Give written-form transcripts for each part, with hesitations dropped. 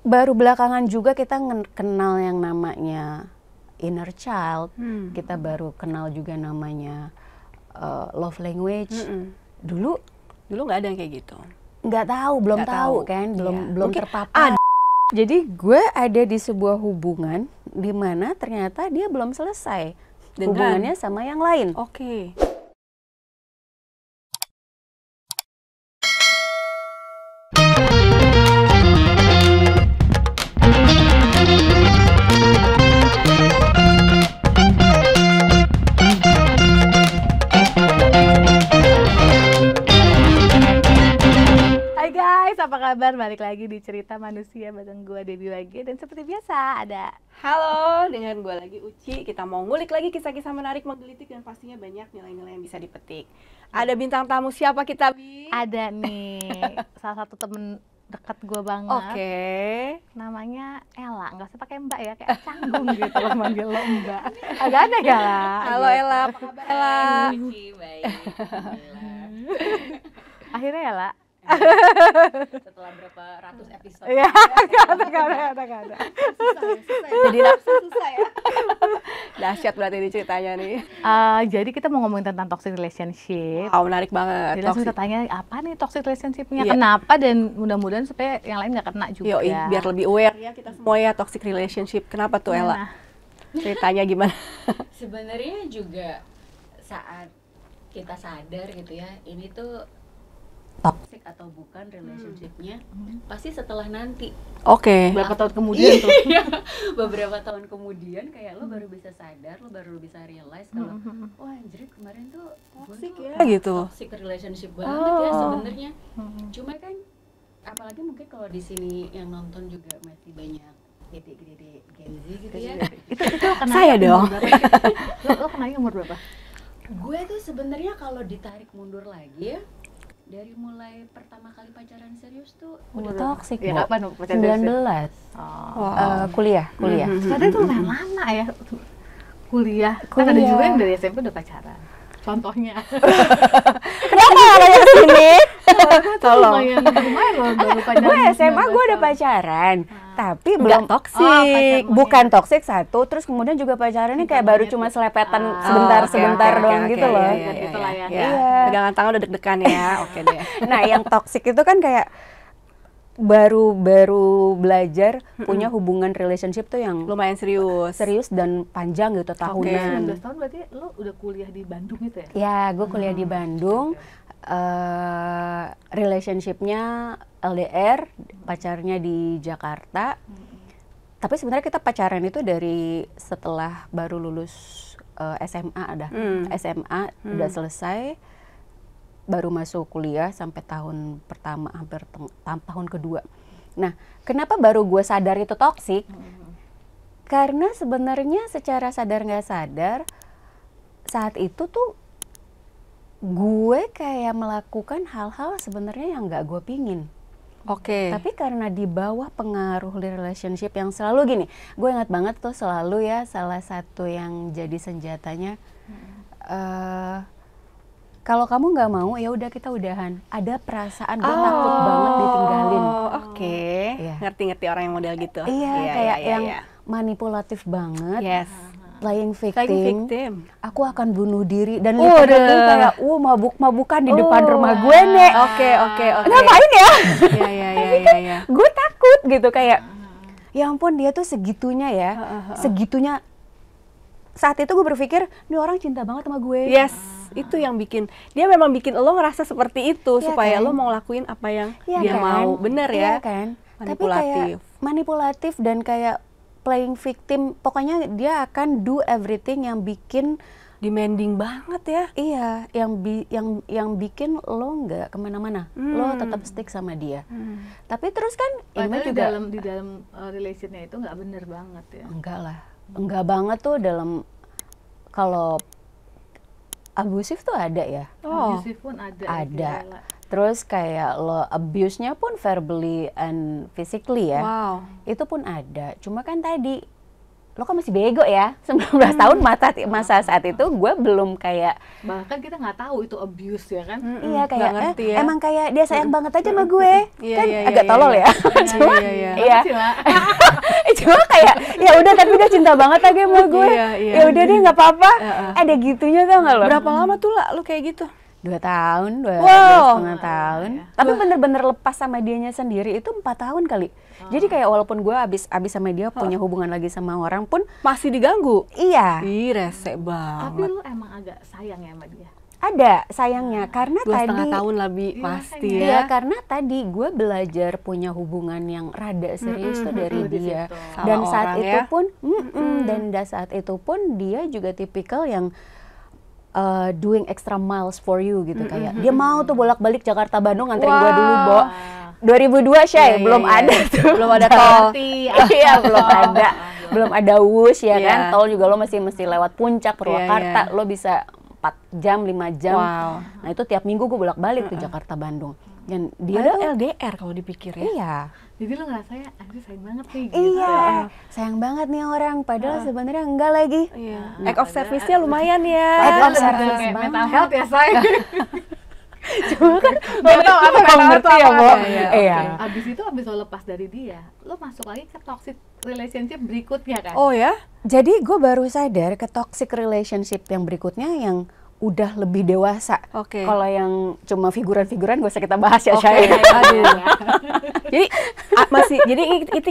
baru belakangan juga kita kenal yang namanya inner child. Kita baru kenal juga namanya love language. Dulu nggak ada yang kayak gitu. Nggak tahu, belum tahu kan, belum terpapar. Jadi gue ada di sebuah hubungan di mana ternyata dia belum selesai hubungannya sama yang lain. Oke. Apa kabar? Balik lagi di Cerita Manusia bareng gue Debbie Wage. Dan seperti biasa ada halo, dengan gue lagi Uci. Kita mau ngulik lagi kisah-kisah menarik, menggelitik, dan pastinya banyak nilai-nilai yang bisa dipetik. Ada bintang tamu siapa kita, Bi? Ada nih salah satu temen dekat gue banget. Oke. Namanya Ella. Nggak usah pakai Mbak ya, kayak canggung gitu loh manggil lo Mbak. Agak aneh gak lah? Halo Ella, apa kabar Ella? Baik. Akhirnya Ella Setelah berapa ratus episode. Iya, ada. Jadi susah ya. Dahsyat berarti ini ceritanya nih. Jadi kita mau ngomongin tentang toxic relationship. Oh, menarik banget. Jadi langsung kita tanya, apa nih toxic relationship-nya? Iya. Kenapa? Dan mudah-mudahan supaya yang lain nggak kena juga. Yoi, biar lebih aware ya kita semua ya toxic relationship. Kenapa tuh Ella? Ceritanya gimana? Sebenarnya juga saat kita sadar gitu ya, ini tuh toxic atau bukan relationship-nya, pasti setelah nanti. Oke. Berapa tahun kemudian tuh? Beberapa tahun kemudian kayak lo baru bisa sadar, lo baru bisa realize kalau wah anjir kemarin tuh Toxic tuh ya gitu. toxic relationship banget ya sebenarnya. Cuma kan apalagi mungkin kalau di sini yang nonton juga masih banyak dedek-dedek Gen Z gitu ya. itu kenanya Saya dong. Lo kenanya umur berapa? Gue tuh sebenarnya kalau ditarik mundur lagi ya, dari mulai pertama kali pacaran serius tuh Udah toxic, ya, Bu. kapan pacaran 19. Wow. Kuliah. Padahal itu lumayan lama ya. Kuliah. Kan ada juga yang dari SMP udah pacaran. Contohnya. Kenapa nanya sini? Tolong. Lumayan loh baru pacaran. Gue SMA gue udah pacaran, tapi belum toxic. Bukan toxic satu, terus kemudian juga pacarannya kayak baru cuma selepetan sebentar doang gitu loh. Gitu lah ya. Iya. Pegangan tangan udah deg-degan ya. Oke deh. Nah, yang toxic itu kan kayak baru belajar punya hubungan relationship tuh yang Lumayan serius. dan panjang gitu tahunan. 19 tahun berarti lo udah kuliah di Bandung gitu ya? Ya, gue kuliah di Bandung. Relationshipnya LDR, pacarnya di Jakarta. Tapi sebenarnya kita pacaran itu dari setelah baru lulus SMA ada. SMA udah selesai, baru masuk kuliah sampai tahun pertama, hampir tahun kedua. Nah, kenapa baru gue sadar itu toksik? Karena sebenarnya secara sadar nggak sadar, saat itu tuh gue kayak melakukan hal-hal sebenarnya yang nggak gue pingin. Oke. Tapi karena di bawah pengaruh relationship yang selalu gini, gue ingat banget tuh selalu ya salah satu yang jadi senjatanya, kalau kamu nggak mau ya udah kita udahan. Ada perasaan gue takut banget ditinggalin. Oke. Iya. Ngerti orang yang model gitu. Iya, kayak yang manipulatif banget. Yes. Playing Playing victim. victim. Aku akan bunuh diri dan literally kayak mabuk-mabukan di depan rumah gue nek. Oke. Ngapain ya? Iya. Gue takut gitu kayak ya ampun dia tuh segitunya ya. Segitunya. Saat itu gue berpikir ini orang cinta banget sama gue. Yes. Itu yang bikin dia memang bikin lo ngerasa seperti itu Iya supaya kan? lo mau lakuin apa yang Iya dia kan? mau. Bener ya? Iya kan? Manipulatif. Tapi kayak manipulatif dan kayak playing victim. Pokoknya dia akan do everything yang bikin Demanding banget ya. iya, yang bikin lo nggak kemana-mana. Lo tetap stick sama dia. Tapi terus kan ini Padahal juga di dalam relationnya itu nggak bener banget ya. enggak lah. Enggak banget tuh dalam kalau abusif tuh ada ya. Abusive pun ada. Ada. Gila. Terus kayak lo abuse-nya pun verbally and physically ya. Wow. Itu pun ada. Cuma kan tadi lo kan masih bego ya. 19 tahun masa saat itu gue belum kayak Bahkan kita nggak tahu itu abuse ya kan. iya kayak ngerti ya. emang kayak dia sayang banget aja sama gue. Iya, Kan iya, agak iya, tolol iya. ya. Cuma Iya. ya Iya. sih, La. Cuma kayak ya udah tapi dia cinta banget lagi sama gue. Iya, iya. Ya udah deh nggak apa-apa. Ada gitunya tau nggak lo? Berapa lama tuh lah lu kayak gitu? 2 tahun, 2 Wow. setengah tahun. Tapi bener-bener lepas sama dianya sendiri itu 4 tahun kali. Jadi kayak walaupun gue abis sama dia punya hubungan lagi sama orang pun, Masih diganggu? iya Ih, rese Tapi banget. lu emang agak sayang ya sama dia. ada sayangnya karena 2,5 tadi. tahun lebih Iya, pasti makanya. Iya, ya. karena tadi gue belajar punya hubungan yang rada serius tuh dari Di dia. situ. Dan Sama saat orang itu ya. pun, saat itu pun dia juga tipikal yang doing extra miles for you gitu, kayak dia mau tuh bolak-balik Jakarta Bandung nganterin gue dulu, Bo. 2002 Shay, Iya, belum iya, ada iya. tuh. Belum ada tol. Iya, belum ada. Belum ada WUS ya Iya. kan. Tol juga lo mesti lewat Puncak, Purwakarta. iya. Lo bisa 4 jam, 5 jam. Wow. Nah, itu tiap minggu gue bolak-balik tuh Jakarta Bandung. Dan dia Padahal tuh LDR kalau dipikir ya. iya. Jadi lu ngerasanya anjir sayang banget nih gitu. Iya, sayang banget nih orang. Padahal sebenarnya enggak lagi. Iya. Act of service-nya lumayan ya. Act of Ada service kayak banget. mental health ya, say. Cuma kan Nggak tahu apa emang mental ngerti health ya, apa. Bo. Iya, Iya. Abis itu abis lo lepas dari dia, lo masuk lagi ke toxic relationship berikutnya kan? Oh ya? Jadi gue baru sadar ke toxic relationship yang berikutnya yang udah lebih dewasa. Oke. Kalau yang cuma figuran-figuran gak usah kita bahas ya, Oke. Shay. Aduh. Jadi masih jadi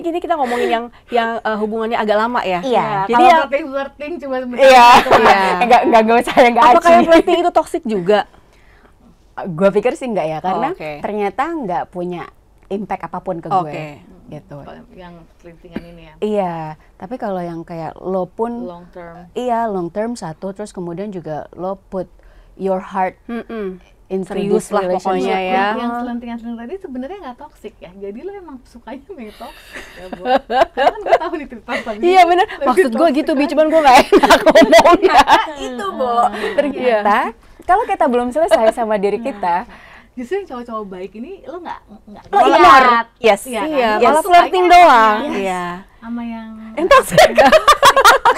ini kita ngomongin yang hubungannya agak lama ya. Iya. Jadi Kalau yang flirting cuma sebentar. Iya. Iya. Enggak usah yang enggak apakah yang flirting itu toxic juga? Gue pikir sih enggak ya, karena Oh, oke. ternyata enggak punya impact apapun ke gue. Oke. Gitu. Yang flirtingan ini ya, Iya, tapi kalau yang kayak lo pun long term. iya long term satu, terus kemudian juga lo put your heart into Serius this lah relationship. pokoknya ya. Yang selentingan tadi sebenarnya nggak toxic ya, jadi lo emang sukanya main toxic ya, Bu. Karena kan gue tahu nih cerita tentang Iya bener, maksud gue gitu Bi, cuman gue gak enak ngomongnya. Itu, Bo. Ternyata kalau kita belum selesai sama diri kita, justru yang cowok-cowok baik ini lo nggak lo lihat ignore. Yes. Iya kan? Iya, Yes. malah Sukanya flirting yang doang. yes. Iya. sama yang Yang toxic.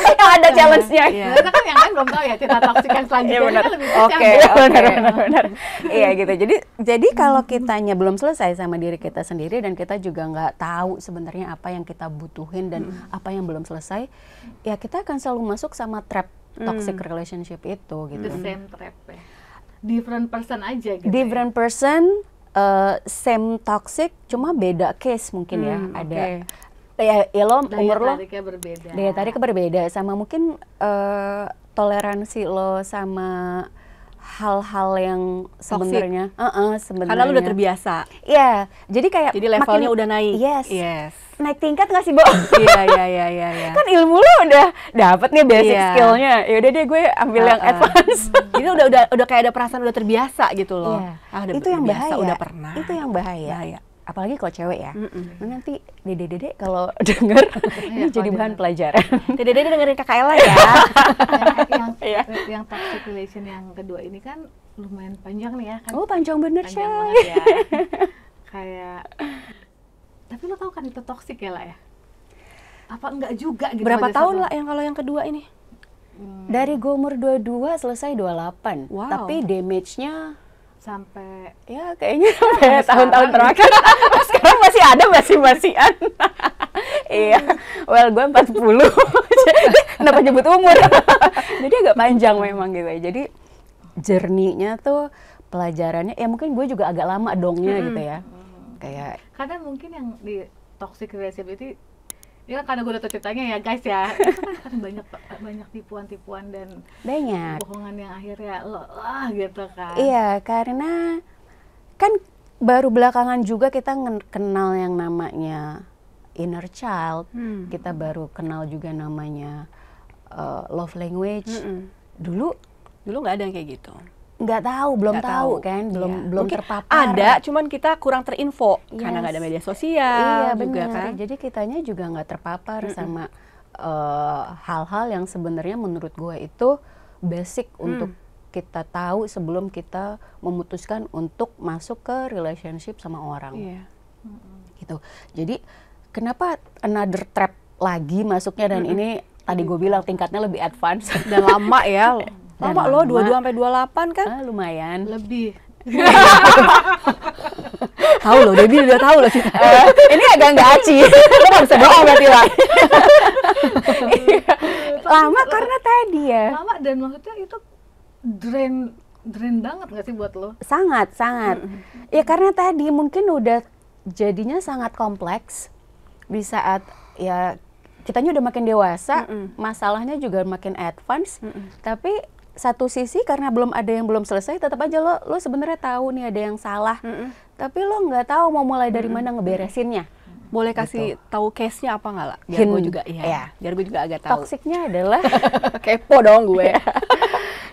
Yang ada challenge-nya. Iya. ternyata kan yang lain belum tahu ya cerita toxic yang selanjutnya Iya, benar. kan lebih Oke, kacau. benar. Iya gitu. Jadi kalau kitanya belum selesai sama diri kita sendiri dan kita juga nggak tahu sebenarnya apa yang kita butuhin dan apa yang belum selesai, ya kita akan selalu masuk sama trap toxic relationship itu gitu. The same trap ya, different person aja gitu. Different person, same toxic, cuma beda case mungkin ya. Ada ya lo Daya umur lo tariknya berbeda. daya tarik berbeda, sama mungkin toleransi lo sama hal-hal yang sebenarnya sebenarnya Karena lu udah terbiasa. Iya, jadi kayak Jadi levelnya makin- udah naik. Yes. Yes. Naik tingkat nggak sih, Bo? Iya. Kan ilmu lo udah dapet nih basic Iya. skillnya. Ya udah deh gue ambil yang advance. Jadi udah kayak ada perasaan udah terbiasa gitu loh. Iya. Udah Itu yang biasa, bahaya. udah pernah. Itu yang bahaya. Bahaya. Apalagi kalau cewek ya. Nanti dede-dede kalau denger ini jadi bahan pelajaran. Dede dengerin Kakak Ella ya. Iya. yang toxic relation yang kedua ini kan lumayan panjang nih ya kan. Oh, panjang bener, Panjang Shay. banget ya. Kayak tapi lo tau kan itu toxic ya lah ya? Apa enggak juga gitu? Berapa pada tahun satu- lah yang kalau yang kedua ini? Dari gue umur 22 selesai 28. Wow. Tapi damage-nya sampai ya kayaknya sampai tahun-tahun terakhir. Sekarang masih ada basi-basian. Iya. Well, gue 40. Kenapa nyebut umur? Jadi agak panjang memang gitu ya. Jadi journey-nya tuh pelajarannya ya mungkin gue juga agak lama dongnya gitu ya. Kayak kadang mungkin yang di toxic relationship itu ya karena gue udah tau ceritanya ya guys ya, itu kan kadang banyak tipuan-tipuan dan banyak. bohongan yang akhirnya gitu kan. Iya, karena kan baru belakangan juga kita kenal yang namanya inner child. Kita baru kenal juga namanya love language. Dulu nggak ada yang kayak gitu. nggak tahu, belum Nggak tahu tahu. kan, belum Iya. belum Mungkin terpapar. ada, cuman kita kurang terinfo karena Yes. nggak ada media sosial Iya juga benar. kan. Jadi kitanya juga nggak terpapar sama hal-hal yang sebenarnya menurut gue itu basic untuk kita tahu sebelum kita memutuskan untuk masuk ke relationship sama orang. Iya. Gitu. Jadi kenapa another trap lagi masuknya dan ini tadi gue bilang tingkatnya lebih advance. Dan lama ya. Dan Lama loh, lama. 22 sampai 28 kan? Lumayan. Lebih Tahu loh, Debbie udah tahu loh kita. Ini agak nggak aci. Lo nggak bisa bohong berarti lah. Lama karena tadi ya. Lama dan maksudnya itu drain banget nggak sih buat lo? Sangat. Ya karena tadi mungkin udah jadinya sangat kompleks di saat ya kitanya udah makin dewasa, masalahnya juga makin advance. Tapi satu sisi karena belum ada yang belum selesai, tetap aja lo sebenarnya tahu nih ada yang salah. Tapi lo nggak tahu mau mulai dari mana ngeberesinnya. Boleh kasih tahu case-nya apa nggak lah? Biar Hint. gue juga, Iya. biar gue juga agak tahu. Toksiknya adalah Kepo dong gue.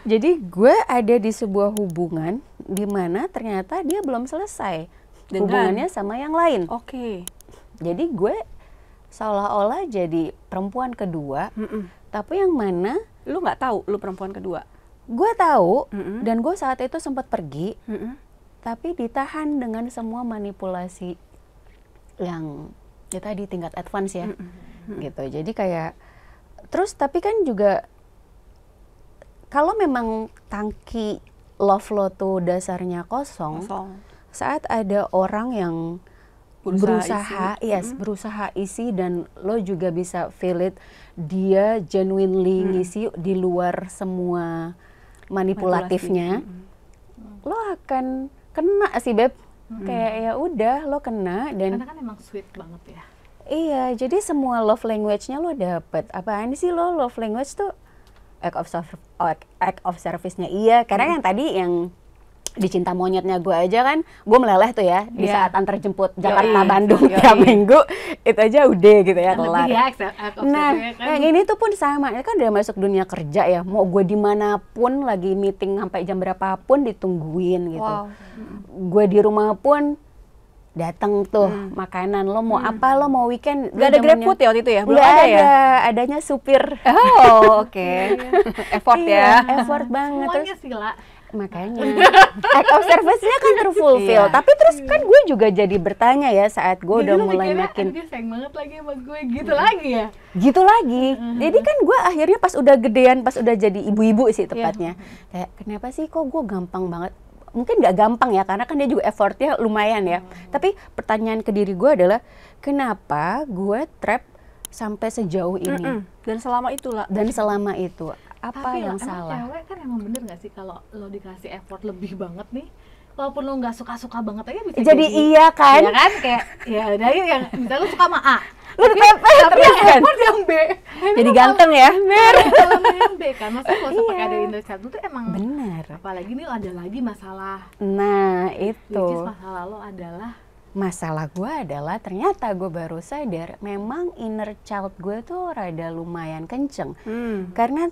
jadi gue ada di sebuah hubungan di mana ternyata dia belum selesai Dengan? hubungannya sama yang lain. Oke. Jadi gue seolah-olah jadi perempuan kedua, tapi yang mana Lu nggak tahu, lu perempuan kedua. gue tahu dan gue saat itu sempat pergi, tapi ditahan dengan semua manipulasi yang ya tadi tingkat advance ya, gitu. Jadi kayak terus tapi kan juga kalau memang tangki love lo tuh dasarnya kosong. Saat ada orang yang berusaha isi dan lo juga bisa feel it, dia genuinely ngisi di luar semua manipulatifnya, lo akan kena sih Beb. Kayak ya udah lo kena dan Karena kan emang sweet banget ya. iya, jadi semua love language-nya lo dapet. Apaan sih lo love language tuh act of service-nya iya, karena yang tadi yang di cinta monyetnya gue aja kan, gue meleleh tuh ya di saat antar jemput Jakarta Bandung tiap minggu, itu aja udah gitu ya kelar. Nah, yang ini tuh pun sama, ini kan udah masuk dunia kerja ya, mau gue dimanapun lagi meeting sampai jam berapapun ditungguin gitu. Gue di rumah pun datang tuh makanan, lo mau apa, lo mau weekend. Gak ada GrabFood ya waktu itu ya? Belum Nggak ada ya? adanya supir. Oh, oke. Effort ya. Effort banget. Semuanya Terus sila. makanya act of service-nya kan terfulfill. Tapi terus kan gue juga jadi bertanya ya saat gue udah mulai makin dia sayang banget lagi sama gue gitu lagi ya. gitu lagi. Jadi kan gue akhirnya pas udah gedean, pas udah jadi ibu-ibu sih tepatnya, kayak kenapa sih kok gue gampang banget. Mungkin nggak gampang ya, karena kan dia juga effortnya lumayan ya. Tapi pertanyaan ke diri gue adalah kenapa gue trap sampai sejauh ini Dan selama itulah. dan selama itu apa Tapi yang emang salah? cewek kan emang bener gak sih kalau lo dikasih effort lebih banget nih, walaupun lo nggak suka-suka banget aja bisa Jadi iya kan? Iya kan, kayak ya udah yuk yang misalnya lo suka sama A, Lu dipepet tapi yang terus kan? effort yang B. Jadi ganteng ya? Kalau yang B kan, maksudnya kalau pakai ada inner child itu emang Bener. apalagi nih ada lagi masalah. Nah Which is itu masalah lo adalah masalah gue adalah ternyata gue baru sadar memang inner child gue tuh rada lumayan kenceng. Karena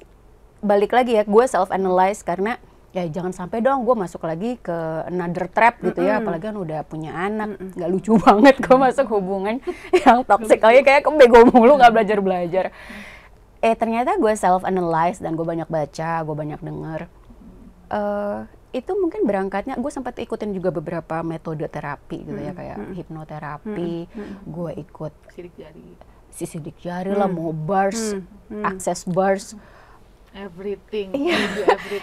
balik lagi ya, gue self analyze karena ya jangan sampai dong gue masuk lagi ke another trap gitu ya, apalagi kan udah punya anak. Nggak lucu banget gue masuk hubungan yang toxic lagi, kayak kebego mulu nggak belajar ternyata gue self analyze dan gue banyak baca, gue banyak denger. Itu mungkin berangkatnya gue sempat ikutin juga beberapa metode terapi gitu ya, kayak hipnoterapi, gue ikut sidik jari, sidik jari lah, mau bars, access bars, everything,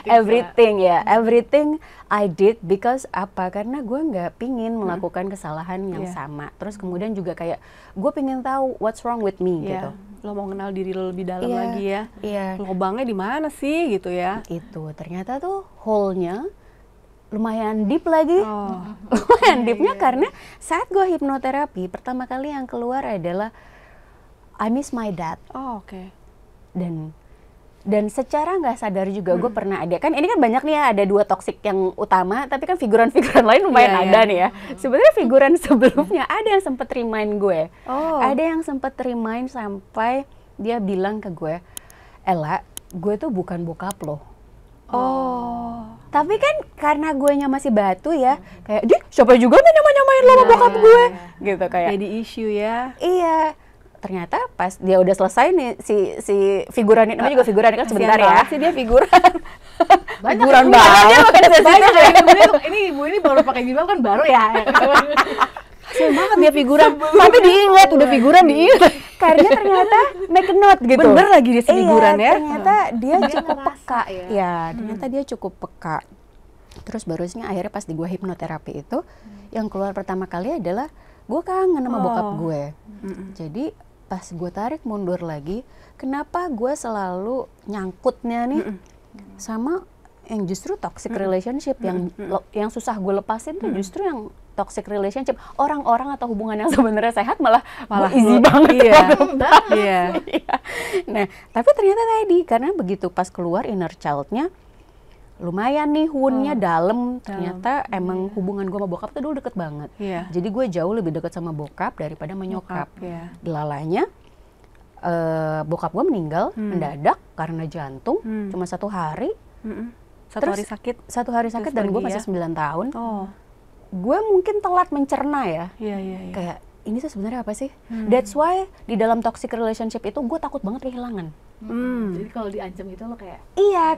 everything I did because apa? Karena gue nggak pingin melakukan kesalahan yang sama. Terus kemudian juga kayak gue pingin tahu what's wrong with me gitu. Lo mau kenal diri lo lebih dalam lagi ya. Iya. Lobangnya di mana sih gitu ya? Itu ternyata tuh hole-nya lumayan deep lagi. Lumayan deepnya karena saat gue hipnoterapi pertama kali yang keluar adalah I miss my dad. Oh, oke. Dan secara nggak sadar juga gue pernah ada, kan ini kan banyak nih ya, ada 2 toksik yang utama, tapi kan figuran-figuran lain lumayan ada nih ya. Sebenarnya figuran sebelumnya ada yang sempet remind gue, ada yang sempet remind sampai dia bilang ke gue, Ella, gue tuh bukan bokap lo. Tapi kan karena guenya masih batu ya, kayak dia siapa juga nih nyamain lo sama bokap gue, gitu kayak. Jadi isu ya. Iya. Ternyata pas dia udah selesai nih si figuran ini, namanya juga figuran kan sebentar ya. Sih dia figuran. Figuran banget. Ini ibu ini baru pakai jilbab kan baru ya. Kasian banget dia figuran. Tapi diingat, udah figuran diingat. Karena ternyata make a note gitu. Bener lagi dia figuran ya. Ternyata dia cukup ngerasa peka ya. ya. Ternyata dia cukup peka. Terus barusnya akhirnya pas di gue hipnoterapi itu, yang keluar pertama kali adalah gue kangen sama bokap gue. Jadi pas gue tarik mundur lagi, kenapa gue selalu nyangkutnya nih sama yang justru toxic relationship, yang susah gue lepasin tuh justru yang toxic relationship. Orang-orang atau hubungan yang sebenarnya sehat malah easy banget. Iya. Nah, tapi ternyata tadi karena begitu pas keluar inner child-nya lumayan nih, wound-nya dalam. Ternyata emang hubungan gue sama bokap tuh dulu deket banget. Jadi gue jauh lebih deket sama bokap daripada sama nyokap. Delalanya bokap gue meninggal mendadak karena jantung, cuma 1 hari. Satu hari sakit dan gue masih 9 tahun. Gue mungkin telat mencerna ya. Kayak ini tuh sebenarnya apa sih? That's why di dalam toxic relationship itu gue takut banget kehilangan. Jadi kalau diancam itu lo kayak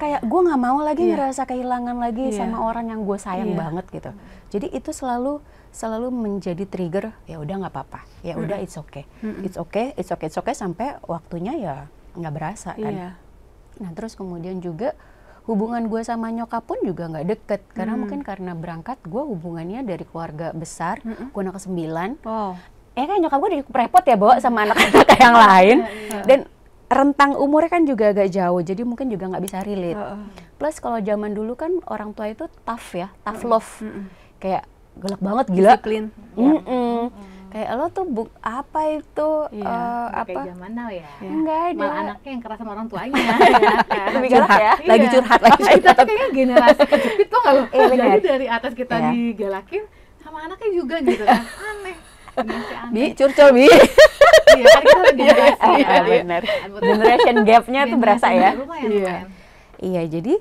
kayak gue nggak mau lagi ngerasa kehilangan lagi sama orang yang gue sayang banget gitu. Jadi itu selalu menjadi trigger. Ya udah nggak apa-apa. Ya udah it's okay sampai waktunya ya nggak berasa kan. Nah terus kemudian juga hubungan gue sama nyokap pun juga nggak deket karena mungkin karena berangkat gue hubungannya dari keluarga besar, gue anak ke-9. Kan nyokap gue jadi repot ya bawa sama anak-anak yang lain dan rentang umurnya kan juga agak jauh, jadi mungkin juga nggak bisa relate. Plus kalau zaman dulu kan orang tua itu tough love, kayak galak banget, gila. Disiplin. Kayak lo tuh apa itu apa? Kayak zaman now ya. Enggak ada. Malah anaknya yang keras sama orang tuanya. Lebih galak ya. Lagi curhat. Tapi kayaknya generasi kejepit tuh nggak lo? Jadi dari atas kita digalakin sama anaknya juga gitu kan. Aneh. Bi, curcol Bi. Iya, kan kita udah generasi. Bener. Generation gap-nya tuh berasa ya. Iya, jadi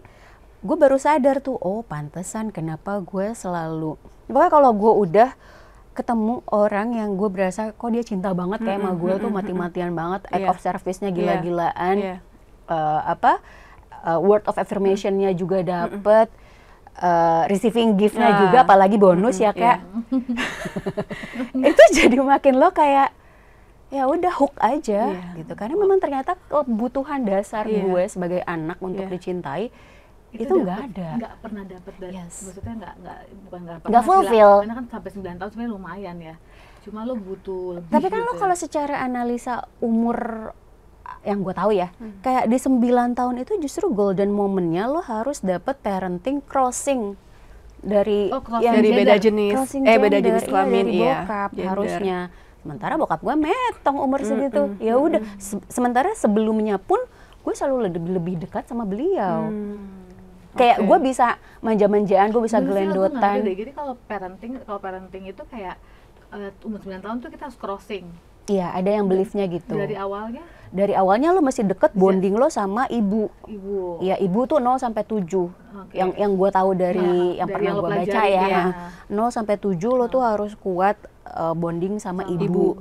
gue baru sadar tuh, oh pantesan kenapa gue selalu, pokoknya kalau gue udah ketemu orang yang gue berasa kok dia cinta banget kayak sama gue tuh mati-matian banget, act of service-nya gila-gilaan, word of affirmation-nya juga dapet, receiving gift-nya juga, apalagi bonus ya Kak. Itu jadi makin lo kayak ya udah hook aja gitu, karena memang ternyata kebutuhan dasar gue sebagai anak untuk dicintai itu nggak ada, nggak pernah dapet dari, maksudnya bukan nggak pernah, nggak fulfill, karena kan sampai 9 tahun sebenarnya lumayan ya, cuma lo butuh lebih. Tapi kan lo kalau secara analisa umur yang gue tahu ya, kayak di 9 tahun itu justru golden momennya lo harus dapet parenting crossing dari dari beda jenis, beda jenis kelamin, dari bokap harusnya. Sementara bokap gue metong umur segitu, ya udah. Sementara sebelumnya pun gue selalu lebih dekat sama beliau. Kayak gue bisa manja-manjaan, gue bisa gelendotan. Jadi kalau parenting itu kayak umur 9 tahun tuh kita harus crossing. Iya, ada yang beliefnya gitu. Dari awalnya? Dari awalnya lo masih deket bonding lo sama ibu. Iya, ibu tuh 0 sampai 7. Yang gue tahu dari yang pernah gue baca ya. 0 sampai 7 lo tuh harus kuat bonding sama ibu.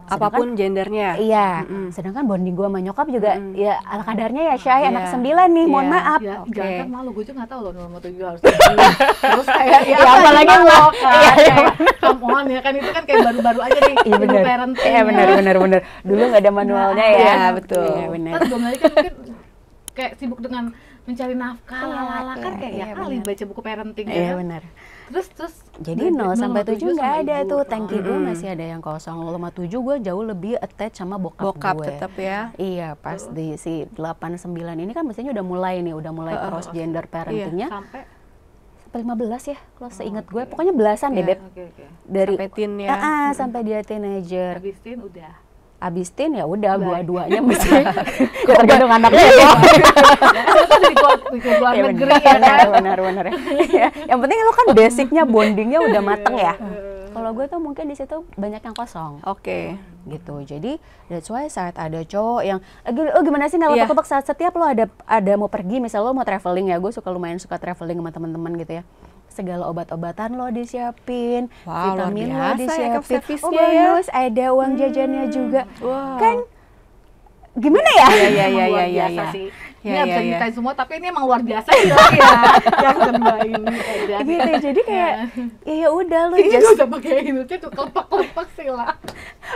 Apapun gendernya. Iya. Sedangkan bonding gue sama nyokap juga ya ala kadarnya ya, Syai, anak 9 nih, mohon maaf. Jangan malu, gue juga nggak tahu loh nomor 7 harus terus kayak ya apalagi lo kan. Come on ya kan, itu kan kayak baru-baru aja nih. Iya benar. Iya benar. Dulu nggak ada manualnya ya. Iya betul. Iya benar. Kan belum lagi kan mungkin kayak sibuk dengan mencari nafkah, lala kan kayak ya kali baca buku parenting ya. Iya benar. Terus jadi 0 sampai 7 nggak ada tuh, tangki gue masih ada yang kosong. 0 sama 7 gue jauh lebih attach sama bokap gue. Tetap ya. Iya, pas di si 8 9 ini kan mestinya udah mulai cross gender parentingnya. Sampai 15 ya, kalau seingat gue. Pokoknya belasan deh, Beb. Dari sampai teen ya. Sampai dia teenager. Habis teen udah. Abis teen ya udah dua-duanya mesti tergantung anaknya ya. Di luar negeri ya kan. Benar. Yang penting lo kan basicnya bondingnya udah mateng ya. Kalau gue tuh mungkin di situ banyak yang kosong. Oke. Gitu. Jadi that's why saat ada cowok yang gimana sih nggak lepak-lepak saat setiap lo ada mau pergi, misal lo mau traveling ya, gue lumayan suka traveling sama teman-teman gitu ya. Segala obat-obatan lo disiapin, vitamin lo disiapin, bonus ada uang jajannya juga. Kan gimana ya? Iya. Ini bisa nyeritain semua, tapi ini emang luar biasa ya. Yang kedua ini. Gitu, jadi kayak ya udah lo just udah pakai inutnya tuh kelepak-kelepak sih lah.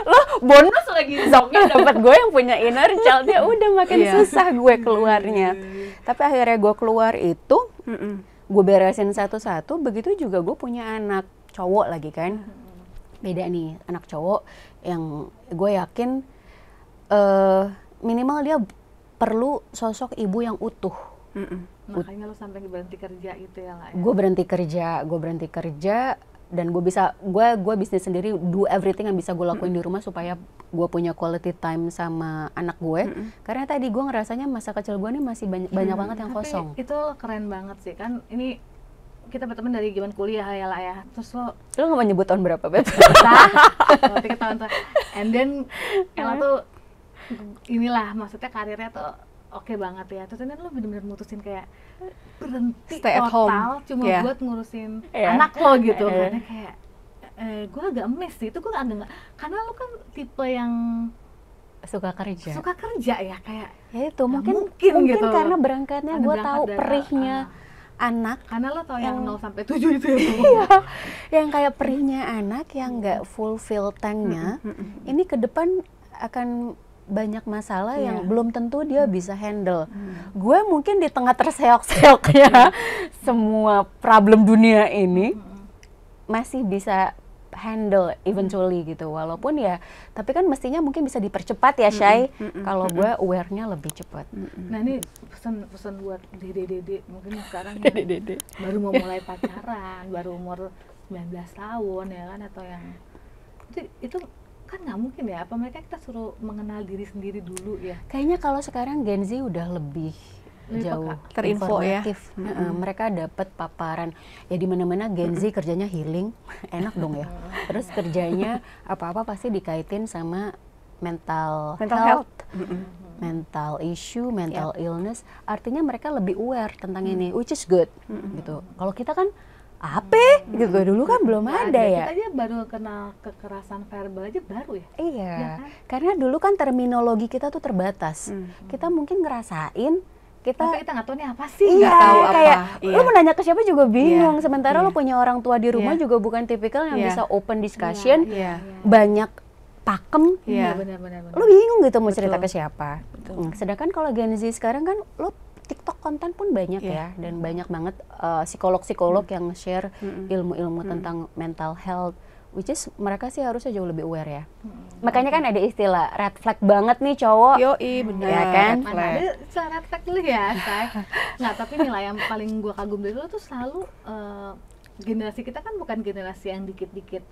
Lo bonus lagi zongnya dapat gue yang punya inner child, ya udah makin susah gue keluarnya. Tapi akhirnya gue keluar itu gue beresin satu-satu. Begitu juga gue punya anak cowok lagi kan, beda nih, anak cowok yang gue yakin minimal dia perlu sosok ibu yang utuh. Makanya lo sampai berhenti kerja gitu ya lah ya. Gue berhenti kerja dan gue bisnis sendiri, do everything yang bisa gue lakuin di rumah supaya gue punya quality time sama anak gue. Karena tadi gue ngerasanya masa kecil gue nih masih banyak banget yang kosong. Tapi itu keren banget sih kan, ini kita berteman dari zaman kuliah ya lah ya. Terus lo nggak mau nyebut tahun berapa, Beb? 3 tahun tuh. And then Ella tuh inilah, maksudnya karirnya tuh oke banget ya. Terus ini lo bener-bener mutusin kayak berhenti Stay at total home. cuma Yeah. buat ngurusin Yeah. anak lo gitu. Karena kayak gue agak miss sih, itu gue agak nggak, karena lo kan tipe yang Suka kerja. suka kerja ya, kayak Ya itu mungkin gitu. karena berangkatnya Karena gue berangkat tahu dari- perihnya anak, karena lo tau yang 0 sampai 7 itu iya, yang kayak perihnya anak yang nggak fulfill tanknya. Ini ke depan akan banyak masalah yang belum tentu dia bisa handle. Gue mungkin di tengah terseok-seoknya semua problem dunia ini masih bisa handle eventually gitu, walaupun ya, tapi kan mestinya mungkin bisa dipercepat ya, Shay, kalau gue aware-nya lebih cepat. Nah ini pesan buat dede mungkin sekarang yang baru mau mulai pacaran, baru umur 19 tahun ya kan, atau yang itu kan nggak mungkin ya, apa mereka kita suruh mengenal diri sendiri dulu ya. Kayaknya kalau sekarang Gen Z udah lebih jauh terinfo ya. informatif. Mereka dapat paparan ya di mana-mana. Gen Z kerjanya healing, enak dong ya. Terus kerjanya apa-apa pasti dikaitin sama mental health. Mental issue, mental illness. Artinya mereka lebih aware tentang ini, which is good gitu. Kalau kita kan apa gitu, dulu kan belum ada ya. Kita aja baru kenal kekerasan verbal aja baru ya. Iya, Ya kan? karena dulu kan terminologi kita tuh terbatas. Kita mungkin ngerasain, Tapi kita nggak tahu nih apa sih. iya, nggak tahu apa. kayak Iya. lu mau nanya ke siapa juga bingung. Iya, Sementara iya. lu punya orang tua di rumah Iya. juga bukan tipikal yang Iya. bisa open discussion, Iya. banyak pakem. Iya. Benar. Lu bingung gitu mau cerita Betul. ke siapa. Sedangkan kalau Gen Z sekarang kan lu TikTok konten pun banyak ya, dan banyak banget psikolog-psikolog yang share ilmu-ilmu tentang mental health, which is mereka sih harusnya jauh lebih aware ya. Makanya kan ada istilah red flag banget nih cowok. Yoi, benar. Ya kan? Red Mana flag. ada cara tag dulu ya, Say. Nggak, tapi nih lah yang paling gua kagum dari lo tuh selalu generasi kita kan bukan generasi yang dikit-dikit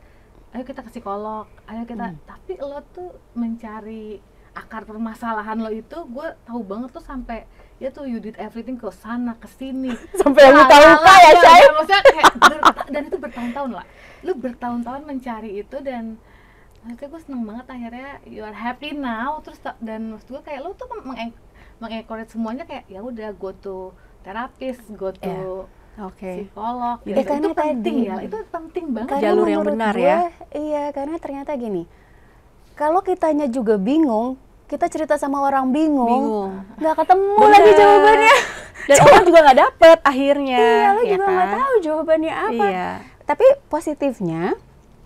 ayo kita ke psikolog, ayo kita, tapi lo tuh mencari akar permasalahan lo itu, gue tahu banget tuh sampai ya tuh you did everything ke sana ke sini Sampai yang luka-luka ya, Shay. maksudnya kayak dan itu bertahun-tahun lah, lu bertahun-tahun mencari itu, dan maksudnya gue seneng banget akhirnya you are happy now. Terus dan maksud gue kayak lu tuh mengencourage semuanya, kayak ya udah go to terapis, go to Oke. psikolog, Ya, gitu. karena Itu penting tadi- ya, itu penting banget. Karena Jalur yang menurut benar gue, ya. Iya, karena ternyata gini, kalau kitanya juga bingung, kita cerita sama orang bingung, nggak ketemu Bener. lagi jawabannya. Dan orang juga nggak dapet akhirnya. Iya, lo ya juga nggak kan? tahu jawabannya apa. Iya. Tapi positifnya,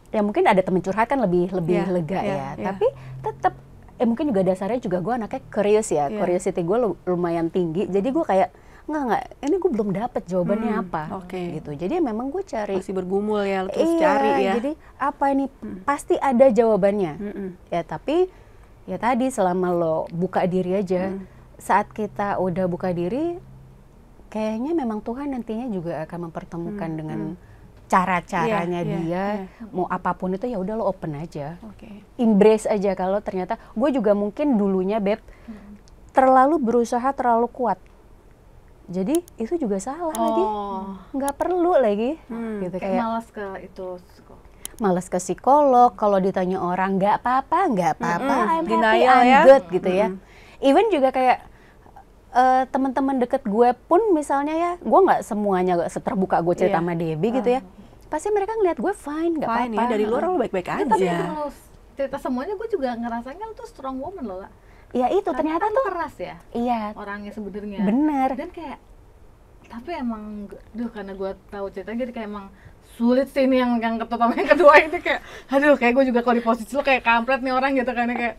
ya mungkin ada temen curhat kan lebih Iya, lega iya, ya. iya. Tapi tetap, mungkin juga dasarnya juga gue anaknya curious ya, Iya. curiosity gue lumayan tinggi. Jadi gue kayak nggak, ini gue belum dapet jawabannya apa, oke. gitu. Jadi memang gue cari. Masih bergumul ya, terus Iya, cari ya. jadi apa ini pasti ada jawabannya. Mm-mm. Ya tapi ya tadi selama lo buka diri aja, saat kita udah buka diri, kayaknya memang Tuhan nantinya juga akan mempertemukan dengan cara-caranya Iya, iya, dia. iya. Mau apapun itu ya udah lo open aja, Oke. embrace aja. Kalau ternyata gue juga mungkin dulunya Beb terlalu berusaha terlalu kuat. Jadi itu juga salah lagi, nggak perlu lagi, gitu Kayak kayak malas ke itu. males ke psikolog. Kalau ditanya orang nggak apa-apa, I'm happy, Denial I'm ya. good gitu ya. Even juga kayak teman-teman deket gue pun misalnya ya, gue nggak semuanya seterbuka gue cerita Iya. sama Debbie gitu ya. Pasti mereka ngeliat gue fine, nggak Fine apa-apa. ya, dari luar lo baik-baik Tapi aja. kalau cerita semuanya, gue juga ngerasanya lo tuh strong woman loh lah. Ya itu Karena ternyata kan tuh, keras ya iya orangnya sebenarnya. bener. Dan kayak, tapi emang, karena gue tahu ceritanya, jadi kayak emang sulit sih ini yang pertama, yang kedua ini kayak, aduh kayak gue juga kalau di posisi lo kayak kampret nih orang gitu kan, kayak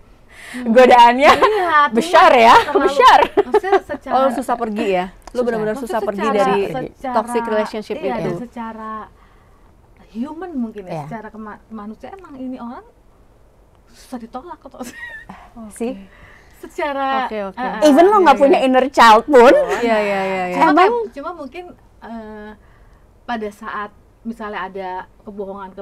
Godaannya iya, besar ya, terlalu- besar. maksudnya secara Oh, susah pergi ya. Lu benar-benar susah pergi dari toxic relationship iya, itu. dan secara human mungkin ya, Iya. secara manusia emang ini orang susah ditolak atau sih. secara Oke. Even lo nggak punya inner child pun, Iya. cuma mungkin pada saat misalnya ada kebohongan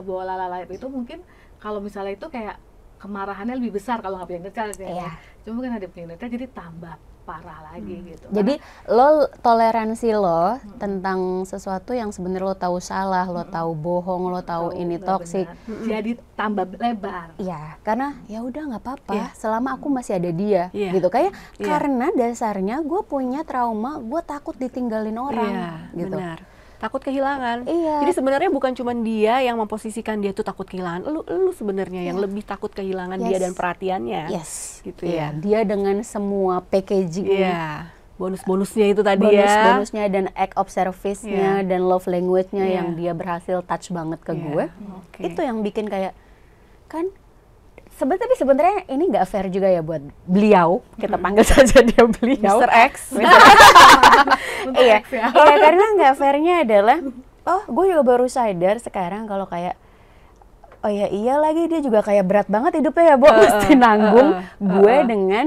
itu mungkin kalau misalnya itu kayak kemarahannya lebih besar kalau nggak punya inner child ya. Iya. Cuma kan ada punya inner child jadi tambah parah lagi gitu. jadi lo toleransi lo tentang sesuatu yang sebenarnya lo tahu salah, lo tahu bohong, lo tahu ini nggak toksik. benar. Jadi tambah lebar. Iya, karena ya udah nggak apa-apa, Iya. selama aku masih ada dia, Iya. gitu. Kayak Iya. karena dasarnya gue punya trauma, gue takut ditinggalin orang, Iya, gitu. benar. Takut kehilangan. Iya. Jadi sebenarnya bukan cuma dia yang memposisikan dia tuh takut kehilangan. Lu sebenarnya yang lebih takut kehilangan dia Yes. dan perhatiannya. Yes, Gitu iya. ya. Dia dengan semua packaging, Iya. Bonus-bonusnya itu tadi ya. bonus-bonusnya dan act of service-nya Iya. dan love language-nya Iya. yang dia berhasil touch banget ke Iya, gue, oke. itu yang bikin kayak kan. Tapi sebenarnya ini nggak fair juga ya buat beliau, kita panggil saja dia beliau. Mr. X. Iya, iya, karena nggak fairnya adalah, oh gue juga baru sadar sekarang kalau kayak, oh ya iya lagi dia juga kayak berat banget hidupnya ya, Bo, mesti nanggung gue dengan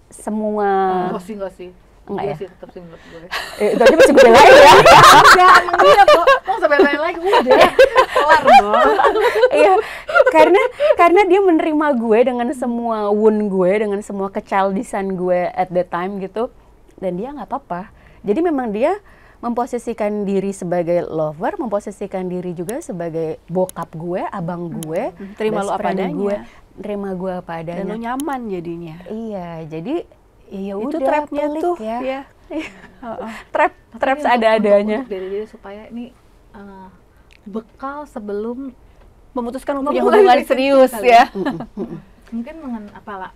semua, Gosi. Enggak ya? Gue sih tetap sih menurut gue. Itu aja masih gue belain ya. Enggak, emang dia kok. Mau sampai lain lagi udah. Kelar dong. Iya, karena dia menerima gue dengan semua wound gue, dengan semua kechildisan gue at that time gitu, dan dia nggak apa-apa. Jadi memang dia memposisikan diri sebagai lover, memposisikan diri juga sebagai bokap gue, abang gue, Terima best lu apa friend adanya. gue, terima gue apa adanya. Dan lu nyaman jadinya. Iya, jadi ya Itu udah trapnya pelik tuh. ya. Iya. Trap Tapi seadanya. untuk diri supaya ini bekal sebelum Memutuskan untuk punya Memulai hubungan relationship serius kali ya. mungkin apalah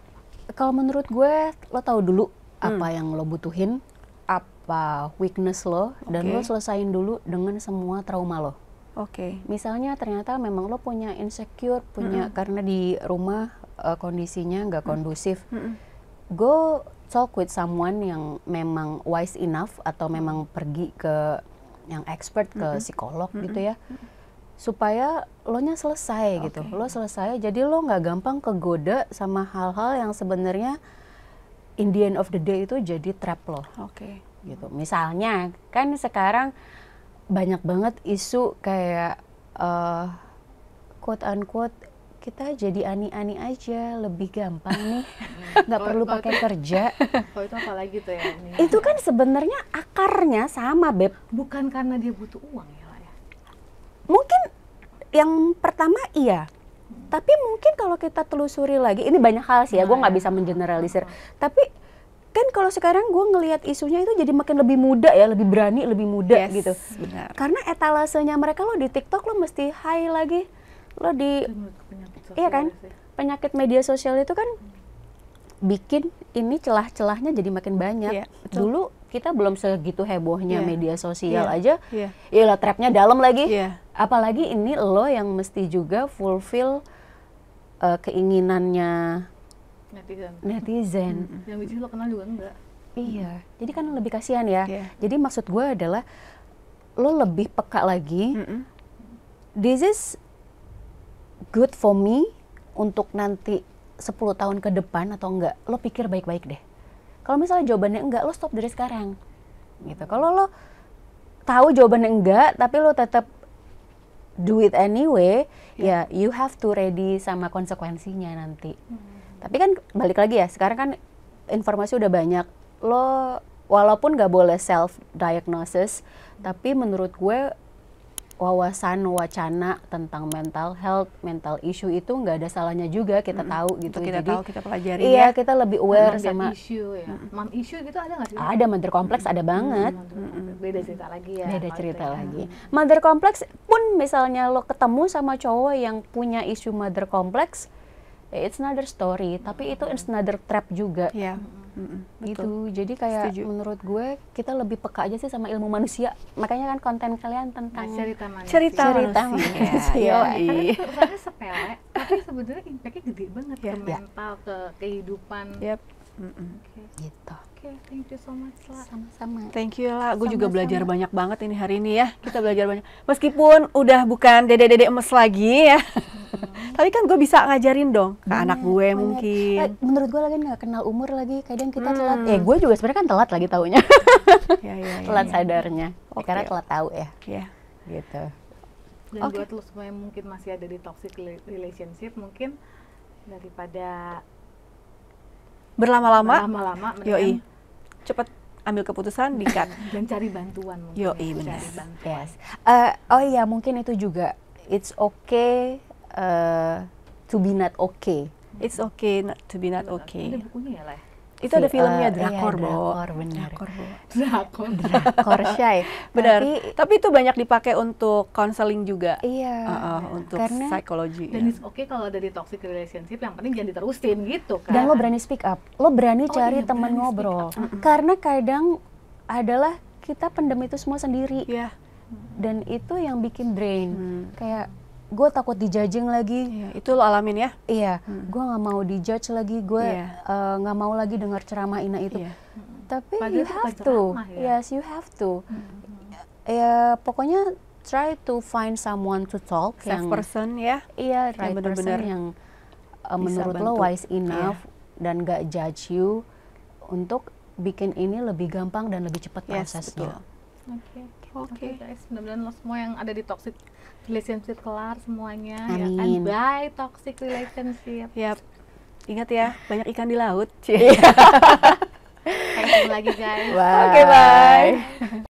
Kalau menurut gue, lo tahu dulu apa yang lo butuhin, apa weakness lo, dan Oke. lo selesain dulu dengan semua trauma lo. Oke. Misalnya ternyata memang lo punya insecure, karena di rumah kondisinya nggak kondusif. Go talk with someone yang memang wise enough atau memang pergi ke yang expert, ke psikolog gitu ya, supaya lo nya selesai gitu. Lo selesai, jadi lo nggak gampang kegoda sama hal-hal yang sebenarnya in the end of the day itu jadi trap lo. Oke. Gitu. Misalnya kan sekarang banyak banget isu kayak quote unquote kita jadi ani-ani aja lebih gampang nih, nggak perlu Kalau pakai kerja. kalau itu apalagi tuh ya ini. Itu kan sebenarnya akarnya sama, Beb. Bukan karena dia butuh uang ya lah ya. Mungkin yang pertama iya, tapi mungkin kalau kita telusuri lagi, ini banyak hal sih ya, gue nggak bisa mengeneralisir. Tapi kan kalau sekarang gue ngelihat isunya itu jadi makin lebih muda ya, lebih berani, lebih muda Yes, gitu. benar. Karena etalasenya mereka, lo di TikTok lo mesti high lagi, lo di Itu menurut penyakit iya kan, sosial sih. penyakit media sosial itu kan bikin ini celah-celahnya jadi makin banyak. Iya, betul. Dulu kita belum segitu hebohnya Iya. media sosial Iya, aja. iya. Iyalah trapnya dalam lagi. Iya. Apalagi ini lo yang mesti juga fulfill keinginannya netizen. Yang which is lo kenal juga enggak. Iya, jadi kan lebih kasihan ya. Iya. Jadi maksud gue adalah lo lebih peka lagi. This is good for me untuk nanti 10 tahun ke depan atau enggak, lo pikir baik-baik deh. Kalau misalnya jawabannya enggak, lo stop dari sekarang. Gitu. Kalau lo tahu jawabannya enggak, tapi lo tetap do it anyway, ya you have to ready sama konsekuensinya nanti. Tapi kan balik lagi ya, sekarang kan informasi udah banyak. Lo walaupun nggak boleh self diagnosis, tapi menurut gue wawasan wacana tentang mental health, mental issue itu nggak ada salahnya juga kita tahu gitu. Untuk kita Jadi tahu, kita pelajari iya, ya. kita lebih aware Mom sama issue ya. Mom issue gitu ada nggak sih? ada mother complex, ada banget. Beda cerita lagi ya. Beda kalau cerita itu ya. lagi. Mother complex pun misalnya lo ketemu sama cowok yang punya isu mother complex, it's another story. Tapi itu it's another trap juga. Iya. Gitu. Jadi kayak Setuju. menurut gue kita lebih peka aja sih sama ilmu manusia. Makanya kan konten kalian Nah, tentang cerita manusia. Cerita Cerita manusia. manusia. Karena itu kesannya sepele, tapi sebenarnya impactnya gede banget Iya. ke mental, ke kehidupan. Yap. Gitu. Oke, thank you so much lah. Sama-sama. Thank you lah, gue juga Sama-sama. belajar banyak banget ini hari ini ya. Kita belajar banyak. Meskipun udah bukan dede-dede emes lagi ya. Tapi kan gue bisa ngajarin dong ke anak gue Banyak. mungkin. Menurut gue lagi nggak kenal umur lagi, kadang kita telat. Gue juga sebenarnya kan telat lagi taunya. Ya, Telat sadarnya. Oke. Karena telat tahu ya. Ya. Gitu. Dan Oke. buat lo semua yang mungkin masih ada di toxic relationship, mungkin daripada Berlama-lama, lama-lama yoi, cepet ambil keputusan, di-cut. dan cari bantuan mungkin. Yoi, ya. benar. Cari bantuan. Yes. Oh iya, mungkin itu juga. It's okay to be not okay. It's okay not to be not Ada okay. bukunya ya lah. Itu ada filmnya Iya, Drakor, Bo. Drakor, benar. Drakor, Bo. Drakor. Drakor Shay. Benar. Tapi, Tapi itu banyak dipakai untuk counseling juga. iya. Untuk Karena- psikologi. Dan ya. it's okay kalau ada di toxic relationship, yang penting jangan diterusin gitu kan. Dan lo berani speak up, lo berani Oh cari iya, teman berani ngobrol. speak Karena kadang adalah kita pendem itu semua sendiri, Iya. dan itu yang bikin drain. Hmm. Kayak gue takut dijudging lagi, Iya, itu lo alamin ya. iya, gue nggak mau dijudge lagi, gue Iya. nggak mau lagi dengar ceramah Ina itu. Iya. Tapi Padahal you itu have bukan to, ceramah ya. yes you have to. Ya pokoknya try to find someone to talk Safe yang person ya. iya right yang person bener-bener yang bisa menurut lo bantu. wise enough dan gak judge you untuk bikin ini lebih gampang dan lebih cepat Yes, prosesnya. Oke. Oke. Guys, mudah-mudahan lo semua yang ada di toxic relationship kelar semuanya ya kan. Amin. Bye toxic relationship. Yap. Ingat ya, banyak ikan di laut. Kayak lagi guys. Bye. Oke, bye.